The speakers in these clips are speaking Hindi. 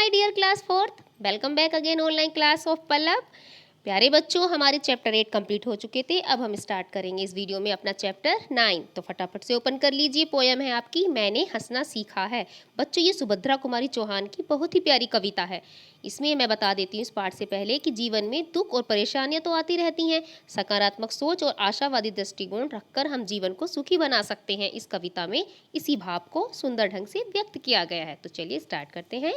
My dear class fourth, welcome back again online class of Pallav. प्यारे बच्चों, हमारे चैप्टर 8 कंप्लीट हो चुके थे। अब हम स्टार्ट करेंगे इस वीडियो में अपना चैप्टर 9। तो फटाफट से ओपन कर लीजिए। पोयम है आपकी मैंने हंसना सीखा है। बच्चों, ये सुभद्रा कुमारी चौहान की बहुत ही प्यारी कविता है। इसमें मैं बता देती हूँ इस पाठ से पहले कि जीवन में दुख और परेशानियां तो आती रहती हैं। सकारात्मक सोच और आशावादी दृष्टिकोण रखकर हम जीवन को सुखी बना सकते हैं। इस कविता में इसी भाव को सुंदर ढंग से व्यक्त किया गया है। तो चलिए स्टार्ट करते हैं।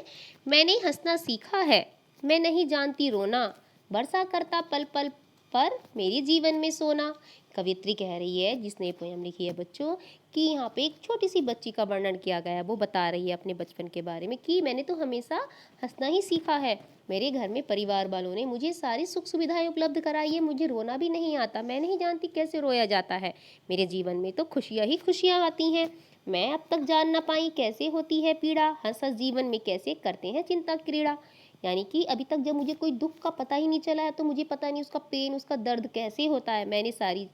मैंने हंसना सीखा है, मैं नहीं जानती रोना, बरसा करता पल पल पर मेरे जीवन में सोना। कवित्री कह रही है, जिसने पोयम लिखी है बच्चों, कि यहाँ पे एक छोटी सी बच्ची का वर्णन किया गया है। वो बता रही है अपने बचपन के बारे में कि मैंने तो हमेशा हंसना ही सीखा है। मेरे घर में परिवार वालों ने मुझे सारी सुख सुविधाएं उपलब्ध कराई है। मुझे रोना भी नहीं आता, मैं नहीं जानती कैसे रोया जाता है। मेरे जीवन में तो खुशियाँ ही खुशियाँ आती हैं। मैं अब तक जान ना पाई कैसे होती है पीड़ा, हंस हंस जीवन में कैसे करते हैं चिंता क्रीड़ा। यानी कि अभी तक जब मुझे कोई दुख का पता ही नहीं चला है तो मुझे पता नहीं उसका पेन, उसका दर्द कैसे होता है। मैंने सारी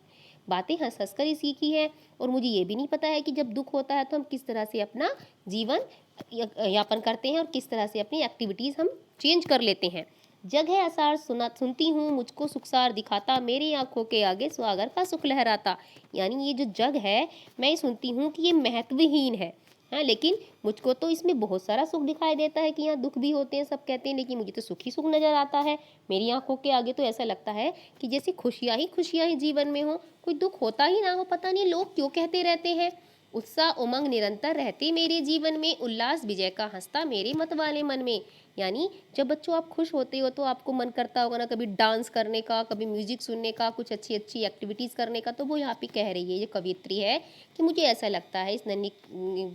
बातें हंस हंस कर ही सीखी है। और मुझे ये भी नहीं पता है कि जब दुख होता है तो हम किस तरह से अपना जीवन यापन करते हैं और किस तरह से अपनी एक्टिविटीज़ हम चेंज कर लेते हैं। जग है आसार सुनती हूँ, मुझको सुखसार दिखाता, मेरी आंखों के आगे स्वागर का सुख लहराता। यानी ये जो जग है, मैं सुनती हूँ कि ये महत्वहीन है, हाँ, लेकिन मुझको तो इसमें बहुत सारा सुख दिखाई देता है कि यहाँ दुख भी होते हैं, सब कहते हैं, लेकिन मुझे तो सुख ही सुख नज़र आता है। मेरी आंखों के आगे तो ऐसा लगता है कि जैसे खुशियाँ ही जीवन में हो, कोई दुख होता ही ना हो। पता नहीं लोग क्यों कहते रहते हैं। उत्साह उमंग निरंतर रहते मेरे जीवन में, उल्लास विजय का हंसता मेरे मत वाले मन में। यानी जब बच्चों आप खुश होते हो तो आपको मन करता होगा ना कभी डांस करने का, कभी म्यूजिक सुनने का, कुछ अच्छी अच्छी एक्टिविटीज़ करने का। तो वो यहाँ पे कह रही है, ये कवियत्री है, कि मुझे ऐसा लगता है, इस नन्ही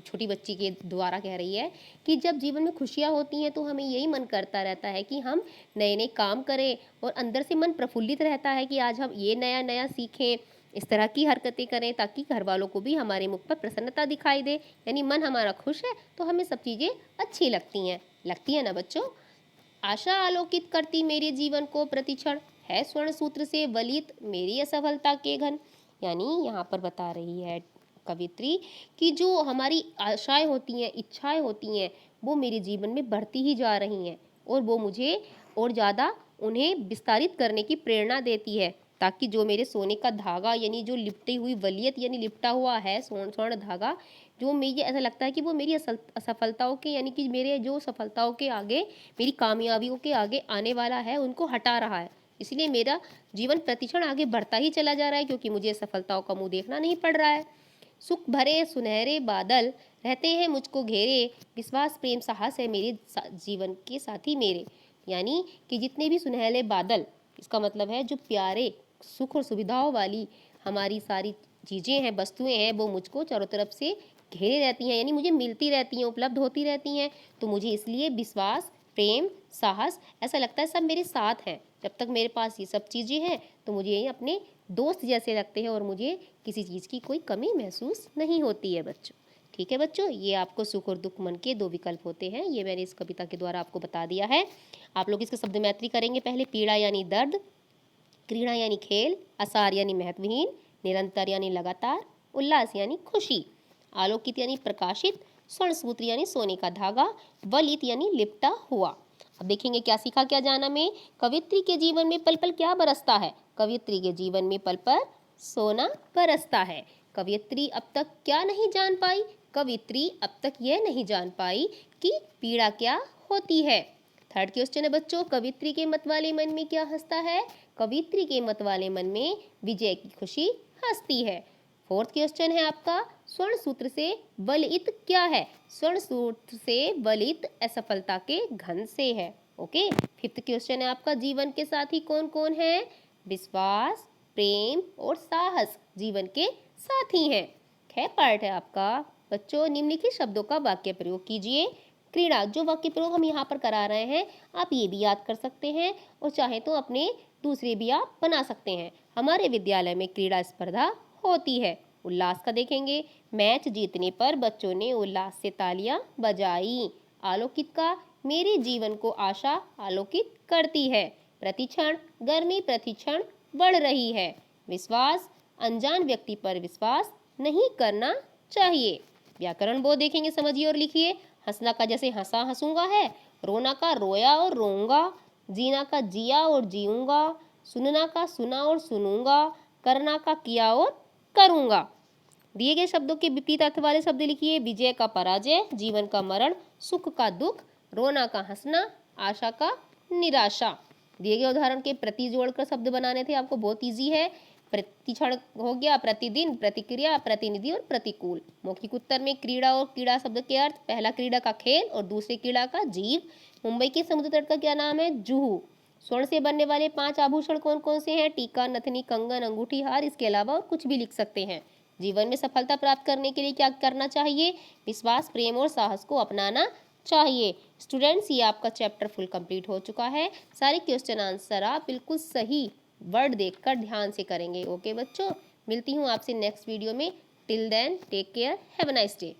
छोटी बच्ची के द्वारा कह रही है, कि जब जीवन में खुशियाँ होती हैं तो हमें यही मन करता रहता है कि हम नए नए काम करें, और अंदर से मन प्रफुल्लित रहता है कि आज हम ये नया नया सीखें, इस तरह की हरकतें करें, ताकि घर वालों को भी हमारे मुख पर प्रसन्नता दिखाई दे। यानी मन हमारा खुश है तो हमें सब चीज़ें अच्छी लगती हैं ना बच्चों। आशा आलोकित करती मेरे जीवन को प्रतिक्षण, है स्वर्ण सूत्र से वलित मेरी असफलता के घन। यानी यहाँ पर बता रही है कवित्री कि जो हमारी आशाएं होती हैं, इच्छाएं होती हैं, वो मेरे जीवन में बढ़ती ही जा रही हैं, और वो मुझे और ज़्यादा उन्हें विस्तारित करने की प्रेरणा देती है, ताकि जो मेरे सोने का धागा, यानी जो लिपटी हुई वलियत, यानी लिपटा हुआ है स्वर्ण धागा, जो मुझे ऐसा लगता है कि वो मेरी असफलताओं के, यानी कि मेरे जो सफलताओं के आगे, मेरी कामयाबियों के आगे आने वाला है, उनको हटा रहा है। इसलिए मेरा जीवन प्रतिक्षण आगे बढ़ता ही चला जा रहा है, क्योंकि मुझे सफलताओं का मुंह देखना नहीं पड़ रहा है। सुख भरे सुनहरे बादल रहते हैं मुझको घेरे, विश्वास प्रेम साहस है मेरे जीवन के साथी मेरे। यानी कि जितने भी सुनहरे बादल, इसका मतलब है जो प्यारे सुख और सुविधाओं वाली हमारी सारी चीज़ें हैं, वस्तुएं हैं, वो मुझको चारों तरफ से घेरे रहती हैं, यानी मुझे मिलती रहती हैं, उपलब्ध होती रहती हैं। तो मुझे इसलिए विश्वास प्रेम साहस ऐसा लगता है सब मेरे साथ हैं। जब तक मेरे पास ये सब चीज़ें हैं तो मुझे ये अपने दोस्त जैसे लगते हैं, और मुझे किसी चीज़ की कोई कमी महसूस नहीं होती है बच्चों। ठीक है बच्चों, ये आपको सुख और दुख मन के दो विकल्प होते हैं, ये मैंने इस कविता के द्वारा आपको बता दिया है। आप लोग इसका शब्द मैत्री करेंगे। पहले पीड़ा यानी दर्द, क्रीड़ा यानी खेल, आसार यानी महत्वहीन, निरंतर यानी लगातार, उल्लास यानी खुशी, आलोकित यानी प्रकाशित, स्वर्ण सूत्र यानी सोने का धागा, वलित यानी लिपटा हुआ। अब देखेंगे क्या सीखा क्या जाना में। कवित्री के जीवन में पल पल क्या बरसता है। कवित्री के जीवन में पल पल सोना बरसता है। कवित्री अब तक क्या नहीं जान पाई। कवित्री अब तक यह नहीं जान पाई कि पीड़ा क्या होती है। थर्ड क्वेश्चन है बच्चों, कवित्री के मत वाले मन में क्या हंसता है। कवित्री के मत वाले मन में विजय की खुशी हंसती है। फोर्थ क्वेश्चन है आपका, स्वर्ण सूत्र से वलित क्या है। स्वर्ण सूत्र से वलित असफलता के घन से है। ओके। फिफ्थ क्वेश्चन है आपका, जीवन के साथी कौन कौन है। विश्वास प्रेम और साहस जीवन के साथी हैं। ख पार्ट है आपका बच्चों, निम्नलिखित शब्दों का वाक्य प्रयोग कीजिए। क्रीड़ा, जो वाक्य प्रयोग हम यहाँ पर करा रहे हैं आप ये भी याद कर सकते हैं, और चाहे तो अपने दूसरे भी आप बना सकते हैं। हमारे विद्यालय में क्रीड़ा स्पर्धा होती है। उल्लास का देखेंगे, मैच जीतने पर बच्चों ने उल्लास से तालियां बजाई। आलोकित का, मेरे जीवन को आशा आलोकित करती है। प्रतिक्षण, गर्मी प्रतिक्षण बढ़ रही है। विश्वास, अनजान व्यक्ति पर विश्वास नहीं करना चाहिए। व्याकरण बोध देखेंगे, समझिए और लिखिए। हंसना का जैसे हंसा हंसूंगा है, रोना का रोया और रोऊंगा, जीना का जिया और जीऊंगा, सुनना का सुना और सुनूंगा, करना का किया और करूंगा। दिए गए शब्दों के विपरीत अर्थ वाले शब्द लिखिए। विजय का पराजय, जीवन का मरण, सुख का दुख, रोना का हंसना, आशा का निराशा। दिए गए उदाहरण के प्रति जोड़कर शब्द बनाने थे आपको, बहुत इजी है। प्रतिक्षण हो गया, प्रतिदिन, प्रतिक्रिया, प्रतिनिधि और प्रतिकूल। मौखिक उत्तर में क्रीड़ा और कीड़ा शब्द के अर्थ, पहला क्रीड़ा का खेल और दूसरे क्रीड़ा का जीव। मुंबई के समुद्र तट का क्या नाम है? जुहू। स्वर्ण से बनने वाले 5 आभूषण कौन कौन से हैं? टीका, नथनी, कंगन, अंगूठी, हार। इसके अलावा और कुछ भी लिख सकते हैं। जीवन में सफलता प्राप्त करने के लिए क्या करना चाहिए? विश्वास, प्रेम और साहस को अपनाना चाहिए। स्टूडेंट्स, ये आपका चैप्टर फुल कंप्लीट हो चुका है। सारे क्वेश्चन आंसर आप बिल्कुल सही वर्ड देखकर ध्यान से करेंगे। ओके बच्चों, मिलती हूँ आपसे नेक्स्ट वीडियो में। Till then take care, have a nice day.